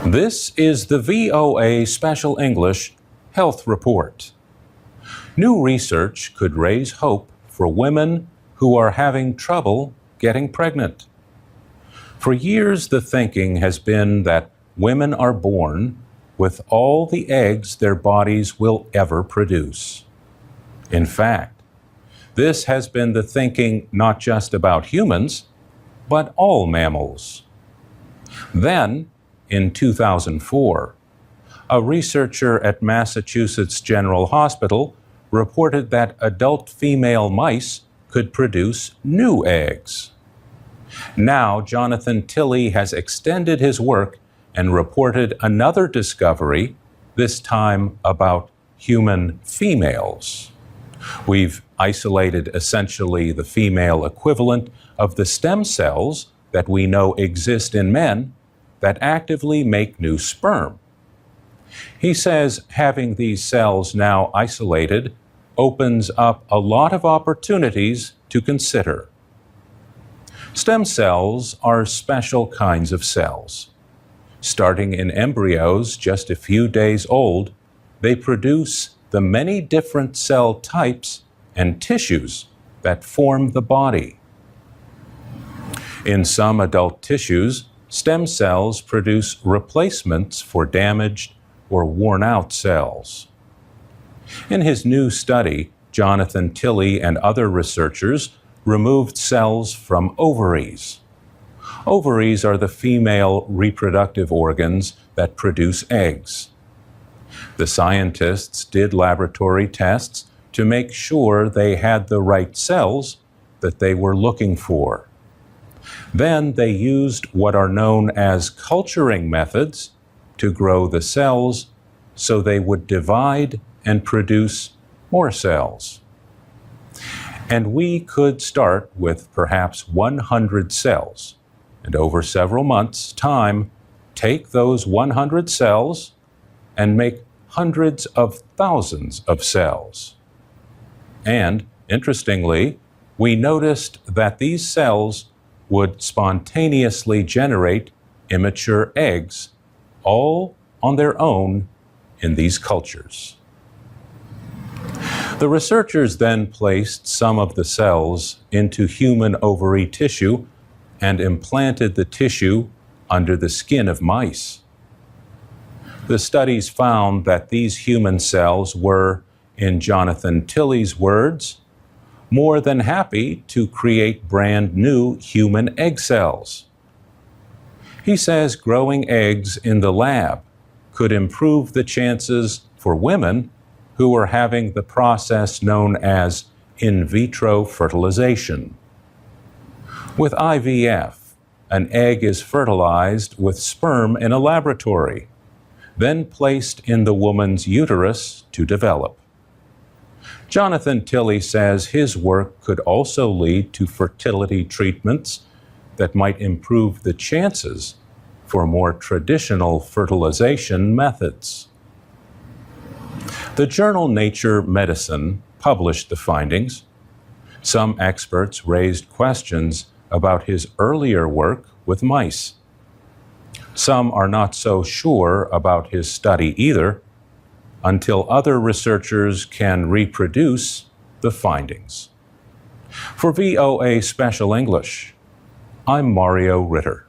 This is the VOA Special English Health Report. New research could raise hope for women who are having trouble getting pregnant. For years, the thinking has been that women are born with all the eggs their bodies will ever produce. In fact, this has been the thinking not just about humans, but all mammals. Then, in 2004, a researcher at Massachusetts General Hospital reported that adult female mice could produce new eggs. Now, Jonathan Tilley has extended his work and reported another discovery, this time about human females. We've isolated essentially the female equivalent of the stem cells that we know exist in men that actively make new sperm. He says having these cells now isolated opens up a lot of opportunities to consider. Stem cells are special kinds of cells. Starting in embryos just a few days old, they produce the many different cell types and tissues that form the body. In some adult tissues, stem cells produce replacements for damaged or worn-out cells. In his new study, Jonathan Tilley and other researchers removed cells from ovaries. Ovaries are the female reproductive organs that produce eggs. The scientists did laboratory tests to make sure they had the right cells that they were looking for. Then they used what are known as culturing methods to grow the cells so they would divide and produce more cells. And we could start with perhaps 100 cells, and over several months' time, take those 100 cells and make hundreds of thousands of cells. And, interestingly, we noticed that these cells would spontaneously generate immature eggs, all on their own in these cultures. The researchers then placed some of the cells into human ovary tissue and implanted the tissue under the skin of mice. The studies found that these human cells were, in Jonathan Tilley's words, more than happy to create brand new human egg cells. He says growing eggs in the lab could improve the chances for women who are having the process known as in vitro fertilization. With IVF, an egg is fertilized with sperm in a laboratory, then placed in the woman's uterus to develop. Jonathan Tilley says his work could also lead to fertility treatments that might improve the chances for more traditional fertilization methods. The journal Nature Medicine published the findings. Some experts raised questions about his earlier work with mice. Some are not so sure about his study either, until other researchers can reproduce the findings. For VOA Special English, I'm Mario Ritter.